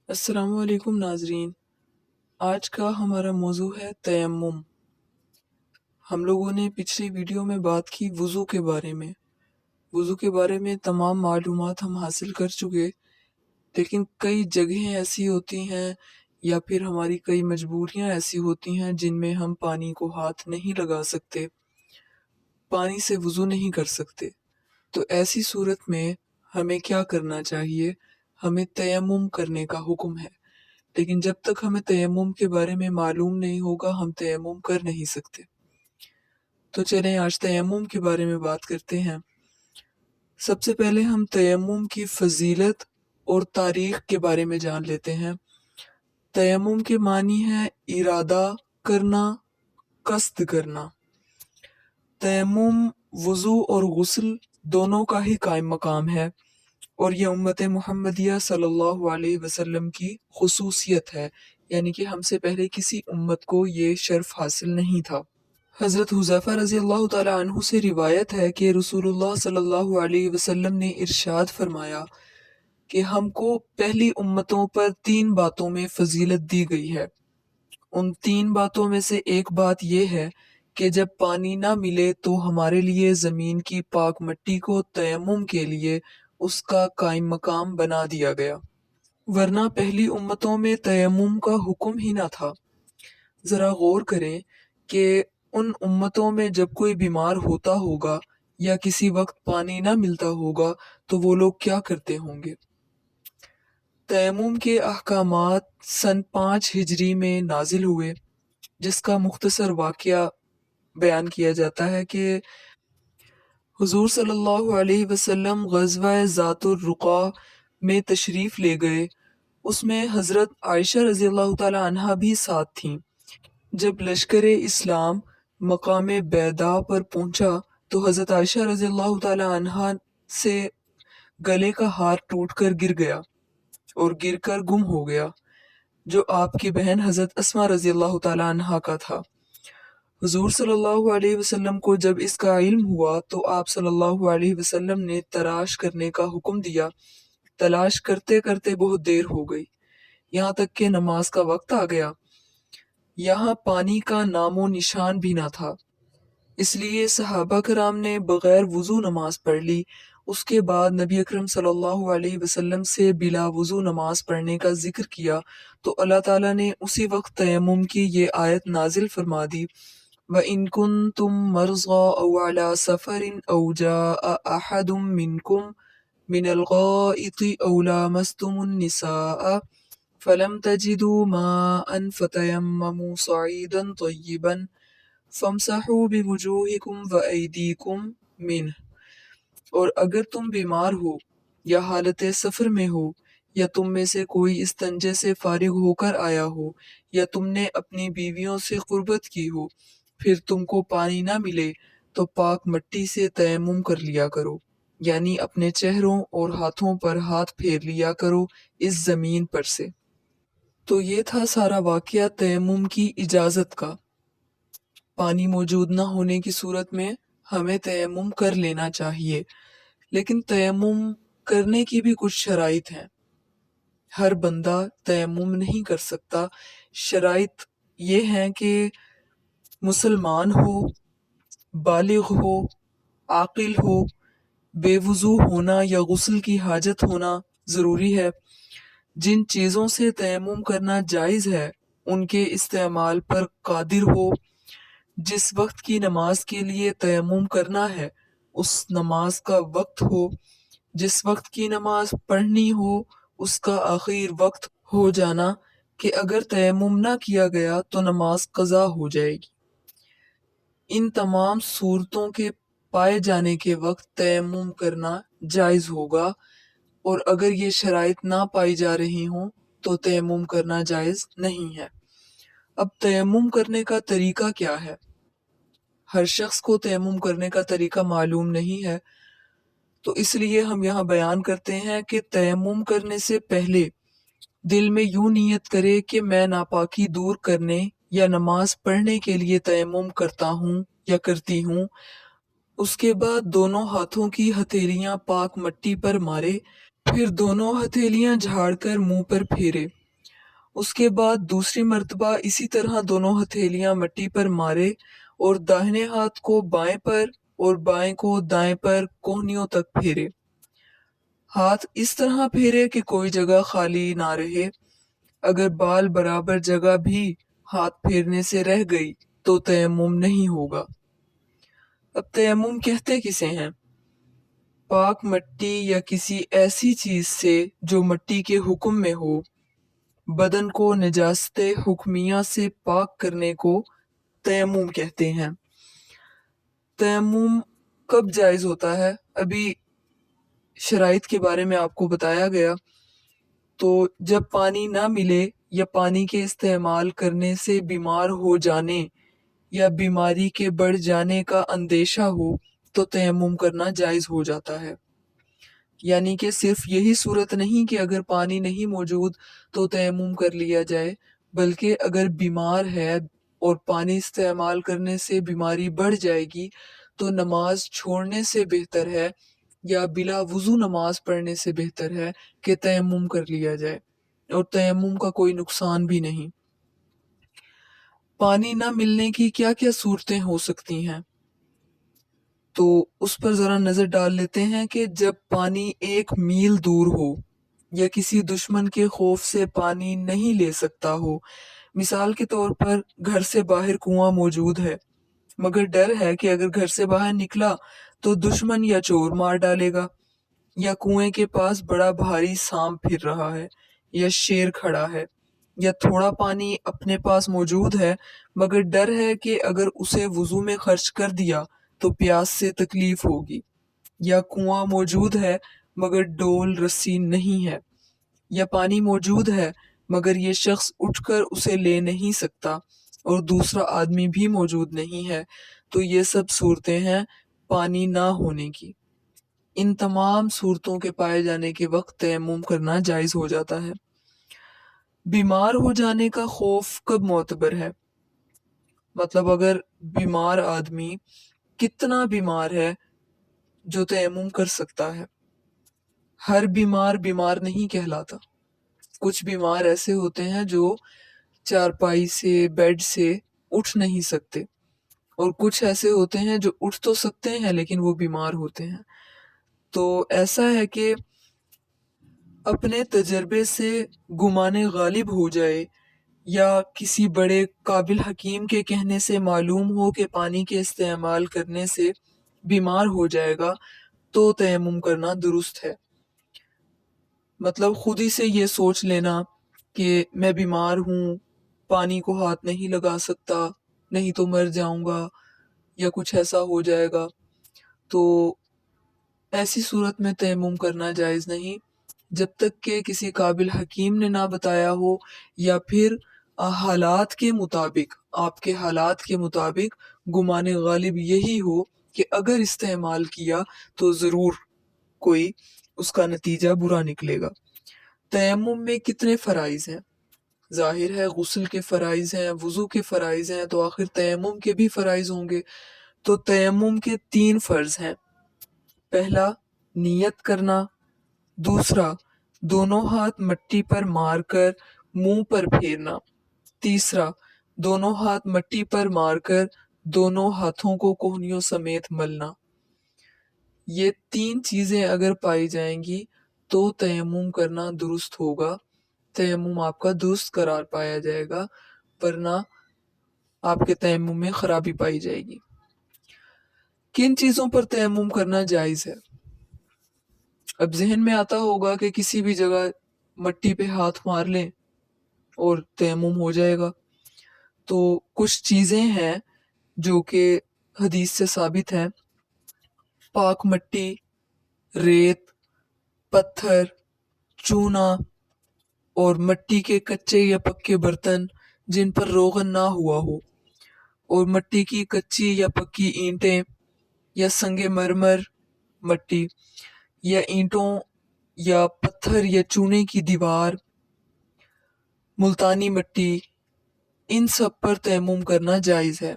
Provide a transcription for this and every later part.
السلام علیکم ناظرین، آج کا ہمارا موضوع ہے تیمم۔ ہم لوگوں نے پچھلی ویڈیو میں بات کی وضو کے بارے میں۔ وضو کے بارے میں تمام معلومات ہم حاصل کر چکے، لیکن کئی جگہیں ایسی ہوتی ہیں یا پھر ہماری کئی مجبوریاں ایسی ہوتی ہیں جن میں ہم پانی کو ہاتھ نہیں لگا سکتے، پانی سے وضو نہیں کر سکتے۔ تو ایسی صورت میں ہمیں کیا کرنا چاہیے؟ ہمیں تیمم کرنے کا حکم ہے، لیکن جب تک ہمیں تیمم کے بارے میں معلوم نہیں ہوگا ہم تیمم کر نہیں سکتے۔ تو چلیں آج تیمم کے بارے میں بات کرتے ہیں۔ سب سے پہلے ہم تیمم کی فضیلت اور تاریخ کے بارے میں جان لیتے ہیں۔ تیمم کے معنی ہے ارادہ کرنا، قصد کرنا۔ تیمم وضو اور غسل دونوں کا ہی قائم مقام ہے، اور یہ امت محمدیہ صلی اللہ علیہ وسلم کی خصوصیت ہے، یعنی کہ ہم سے پہلے کسی امت کو یہ شرف حاصل نہیں تھا۔ حضرت حذیفہ رضی اللہ تعالی عنہ سے روایت ہے کہ رسول اللہ صلی اللہ علیہ وسلم نے ارشاد فرمایا کہ ہم کو پہلی امتوں پر 3 باتوں میں فضیلت دی گئی ہے۔ ان 3 باتوں میں سے ایک بات یہ ہے کہ جب پانی نہ ملے تو ہمارے لیے زمین کی پاک مٹی کو تیمم کے لیے اس کا قائم مقام بنا دیا گیا، ورنہ پہلی امتوں میں تیمم کا حکم ہی نہ تھا۔ ذرا غور کریں کہ ان امتوں میں جب کوئی بیمار ہوتا ہوگا یا کسی وقت پانی نہ ملتا ہوگا تو وہ لوگ کیا کرتے ہوں گے۔ تیمم کے احکامات سن 5 ہجری میں نازل ہوئے، جس کا مختصر واقعہ بیان کیا جاتا ہے کہ حضور صلی اللہ علیہ وسلم غزوہ ذات الرقاع میں تشریف لے گئے۔ اس میں حضرت عائشہ رضی اللہ تعالی عنہا بھی ساتھ تھیں۔ جب لشکر اسلام مقام بیضاء پر پہنچا تو حضرت عائشہ رضی اللہ تعالی عنہا سے گلے کا ہار ٹوٹ کر گر گیا اور گر کر گم ہو گیا، جو آپ کی بہن حضرت اسماء رضی اللہ تعالی عنہا کا تھا۔ حضور صلی اللہ علیہ وسلم کو جب اس کا علم ہوا تو آپ صلی اللہ علیہ وسلم نے تلاش کرنے کا حکم دیا۔ تلاش کرتے کرتے بہت دیر ہو گئی، یہاں تک کہ نماز کا وقت آ گیا۔ یہاں پانی کا نام و نشان بھی نہ تھا، اس لیے صحابہ کرام نے بغیر وضو نماز پڑھ لی۔ اس کے بعد نبی اکرم صلی اللہ علیہ وسلم سے بلا وضو نماز پڑھنے کا ذکر کیا تو اللہ تعالیٰ نے اسی وقت تیمم کی یہ آیت نازل فرما دی، وَإِن كُنتُم مَرْضَىٰ أَوْ عَلَىٰ سَفَرٍ أَوْ جَاءَ أَحَدٌ مِّنكُم مِّنَ الْغَائِطِ أَوْ لَامَسْتُمُ النِّسَاءَ فَلَمْ تَجِدُوا مَاءً فَتَيَمَّمُوا صَعِيدًا طَيِّبًا فَامْسَحُوا بِوُجُوهِكُمْ وَأَيْدِيكُمْ مِنْهُ۔ اور اگر تم بیمار ہو یا حالت سفر میں ہو یا تم میں سے کوئی استنجے سے فارغ ہو کر آیا ہو یا تم نے اپنی بیویوں سے قربت کی ہو، پھر تم کو پانی نہ ملے تو پاک مٹی سے تیمم کر لیا کرو، یعنی اپنے چہروں اور ہاتھوں پر ہاتھ پھیر لیا کرو اس زمین پر سے۔ تو یہ تھا سارا واقعہ تیمم کی اجازت کا۔ پانی موجود نہ ہونے کی صورت میں ہمیں تیمم کر لینا چاہیے، لیکن تیمم کرنے کی بھی کچھ شرائط ہیں۔ ہر بندہ تیمم نہیں کر سکتا۔ شرائط یہ ہیں کہ مسلمان ہو، بالغ ہو، عاقل ہو، بے وضو ہونا یا غسل کی حاجت ہونا ضروری ہے۔ جن چیزوں سے تیمم کرنا جائز ہے ان کے استعمال پر قادر ہو، جس وقت کی نماز کے لیے تیمم کرنا ہے اس نماز کا وقت ہو، جس وقت کی نماز پڑھنی ہو اس کا آخر وقت ہو جانا کہ اگر تیمم نہ کیا گیا تو نماز قضا ہو جائے گی۔ ان تمام صورتوں کے پائے جانے کے وقت تیمم کرنا جائز ہوگا، اور اگر یہ شرائط نہ پائی جا رہی ہوں تو تیمم کرنا جائز نہیں ہے۔ اب تیمم کرنے کا طریقہ کیا ہے؟ ہر شخص کو تیمم کرنے کا طریقہ معلوم نہیں ہے، تو اس لیے ہم یہاں بیان کرتے ہیں کہ تیمم کرنے سے پہلے دل میں یوں نیت کرے کہ میں ناپاکی دور کرنے یا نماز پڑھنے کے لیے تیمم کرتا ہوں یا کرتی ہوں۔ اس کے بعد دونوں ہاتھوں کی ہتھیلیاں پاک مٹی پر مارے، پھر دونوں ہتھیلیاں جھاڑ کر منہ پر پھیرے۔ اس کے بعد دوسری مرتبہ اسی طرح دونوں ہتھیلیاں مٹی پر مارے اور داہنے ہاتھ کو بائیں پر اور بائیں کو دائیں پر کوہنیوں تک پھیرے۔ ہاتھ اس طرح پھیرے کہ کوئی جگہ خالی نہ رہے۔ اگر بال برابر جگہ بھی ہاتھ پھیرنے سے رہ گئی تو تیمم نہیں ہوگا۔ اب تیمم کہتے کسے ہیں؟ پاک مٹی یا کسی ایسی چیز سے جو مٹی کے حکم میں ہو، بدن کو نجاست حکمیہ سے پاک کرنے کو تیمم کہتے ہیں۔ تیمم کب جائز ہوتا ہے؟ ابھی شرائط کے بارے میں آپ کو بتایا گیا۔ تو جب پانی نہ ملے یا پانی کے استعمال کرنے سے بیمار ہو جانے یا بیماری کے بڑھ جانے کا اندیشہ ہو تو تیمم کرنا جائز ہو جاتا ہے۔ یعنی کہ صرف یہی صورت نہیں کہ اگر پانی نہیں موجود تو تیمم کر لیا جائے، بلکہ اگر بیمار ہے اور پانی استعمال کرنے سے بیماری بڑھ جائے گی تو نماز چھوڑنے سے بہتر ہے یا بلا وضو نماز پڑھنے سے بہتر ہے کہ تیمم کر لیا جائے، اور تیمم کا کوئی نقصان بھی نہیں۔ پانی نہ ملنے کی کیا کیا صورتیں ہو سکتی ہیں؟ تو اس پر ذرا نظر ڈال لیتے ہیں کہ جب پانی 1 میل دور ہو یا کسی دشمن کے خوف سے پانی نہیں لے سکتا ہو۔ مثال کے طور پر گھر سے باہر کنواں موجود ہے، مگر ڈر ہے کہ اگر گھر سے باہر نکلا تو دشمن یا چور مار ڈالے گا، یا کنویں کے پاس بڑا بھاری سانپ پھر رہا ہے یا شیر کھڑا ہے، یا تھوڑا پانی اپنے پاس موجود ہے مگر ڈر ہے کہ اگر اسے وضو میں خرچ کر دیا تو پیاس سے تکلیف ہوگی، یا کنواں موجود ہے مگر ڈول رسی نہیں ہے، یا پانی موجود ہے مگر یہ شخص اٹھ کر اسے لے نہیں سکتا اور دوسرا آدمی بھی موجود نہیں ہے، تو یہ سب صورتیں ہیں پانی نہ ہونے کی۔ ان تمام صورتوں کے پائے جانے کے وقت تیمم کرنا جائز ہو جاتا ہے۔ بیمار ہو جانے کا خوف کب معتبر ہے؟ مطلب اگر بیمار آدمی کتنا بیمار ہے جو تیمم کر سکتا ہے؟ ہر بیمار بیمار نہیں کہلاتا۔ کچھ بیمار ایسے ہوتے ہیں جو چارپائی سے بیڈ سے اٹھ نہیں سکتے، اور کچھ ایسے ہوتے ہیں جو اٹھ تو سکتے ہیں لیکن وہ بیمار ہوتے ہیں۔ تو ایسا ہے کہ اپنے تجربے سے گمان غالب ہو جائے یا کسی بڑے قابل حکیم کے کہنے سے معلوم ہو کہ پانی کے استعمال کرنے سے بیمار ہو جائے گا تو تیمم کرنا درست ہے۔ مطلب خود ہی سے یہ سوچ لینا کہ میں بیمار ہوں، پانی کو ہاتھ نہیں لگا سکتا، نہیں تو مر جاؤں گا یا کچھ ایسا ہو جائے گا، تو ایسی صورت میں تیمم کرنا جائز نہیں جب تک کہ کسی قابل حکیم نے نہ بتایا ہو، یا پھر حالات کے مطابق، آپ کے حالات کے مطابق گمان غالب یہی ہو کہ اگر استعمال کیا تو ضرور کوئی اس کا نتیجہ برا نکلے گا۔ تیمم میں کتنے فرائض ہیں؟ ظاہر ہے غسل کے فرائض ہیں، وضو کے فرائض ہیں، تو آخر تیمم کے بھی فرائض ہوں گے۔ تو تیمم کے 3 فرض ہیں۔ پہلا نیت کرنا، دوسرا دونوں ہاتھ مٹی پر مار کر منہ پر پھیرنا، تیسرا دونوں ہاتھ مٹی پر مار کر دونوں ہاتھوں کو کوہنیوں سمیت ملنا۔ یہ 3 چیزیں اگر پائی جائیں گی تو تیمم کرنا درست ہوگا، تیمم آپ کا درست قرار پایا جائے گا، ورنہ آپ کے تیمم میں خرابی پائی جائے گی۔ کن چیزوں پر تیمم کرنا جائز ہے؟ اب ذہن میں آتا ہوگا کہ کسی بھی جگہ مٹی پہ ہاتھ مار لیں اور تیمم ہو جائے گا۔ تو کچھ چیزیں ہیں جو کہ حدیث سے ثابت ہیں: پاک مٹی، ریت، پتھر، چونا اور مٹی کے کچے یا پکے برتن جن پر روغن نہ ہوا ہو، اور مٹی کی کچی یا پکی اینٹیں یا سنگ مرمر مٹی یا اینٹوں یا پتھر یا چونے کی دیوار، ملتانی مٹی، ان سب پر تیمم کرنا جائز ہے۔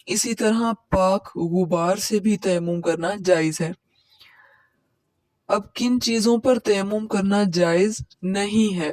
اسی طرح پاک غبار سے بھی تیمم کرنا جائز ہے۔ اب کن چیزوں پر تیمم کرنا جائز نہیں ہے؟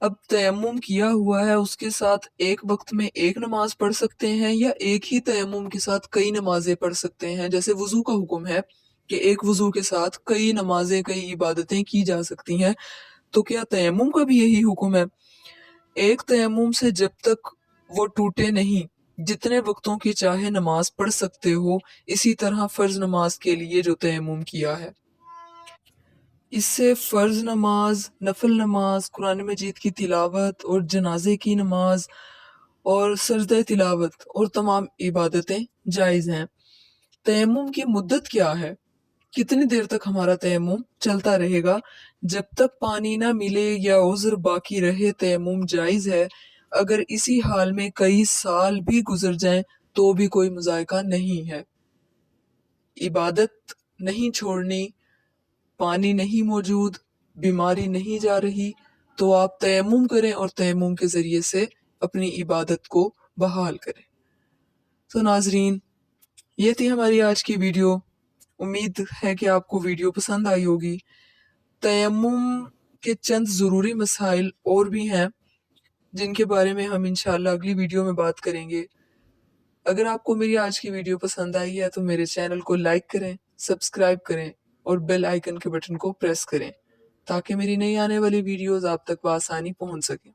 اب تیمم کیا ہوا ہے اس کے ساتھ ایک وقت میں ایک نماز پڑھ سکتے ہیں یا ایک ہی تیمم کے ساتھ کئی نمازیں پڑھ سکتے ہیں؟ جیسے وضو کا حکم ہے کہ ایک وضو کے ساتھ کئی نمازیں کئی عبادتیں کی جا سکتی ہیں، تو کیا تیمم کا بھی یہی حکم ہے؟ ایک تیمم سے جب تک وہ ٹوٹے نہیں جتنے وقتوں کی چاہے نماز پڑھ سکتے ہو، اسی طرح فرض نماز کے لیے جو تیمم کیا ہے اس سے فرض نماز، نفل نماز، قرآن مجید کی تلاوت اور جنازے کی نماز اور سجدہ تلاوت اور تمام عبادتیں جائز ہیں۔ تیمم کی مدت کیا ہے؟ کتنی دیر تک ہمارا تیمم چلتا رہے گا؟ جب تک پانی نہ ملے یا عذر باقی رہے تیمم جائز ہے۔ اگر اسی حال میں کئی سال بھی گزر جائیں تو بھی کوئی مذائقہ نہیں ہے۔ عبادت نہیں چھوڑنی، پانی نہیں موجود، بیماری نہیں جا رہی، تو آپ تیمم کریں اور تیمم کے ذریعے سے اپنی عبادت کو بحال کریں۔ تو ناظرین، یہ تھی ہماری آج کی ویڈیو۔ امید ہے کہ آپ کو ویڈیو پسند آئی ہوگی۔ تیمم کے چند ضروری مسائل اور بھی ہیں جن کے بارے میں ہم انشاءاللہ اگلی ویڈیو میں بات کریں گے۔ اگر آپ کو میری آج کی ویڈیو پسند آئی ہے تو میرے چینل کو لائک کریں، سبسکرائب کریں اور بیل آئیکن کے بٹن کو پریس کریں تاکہ میری نئی آنے والی ویڈیوز آپ تک بآسانی پہنچ سکیں۔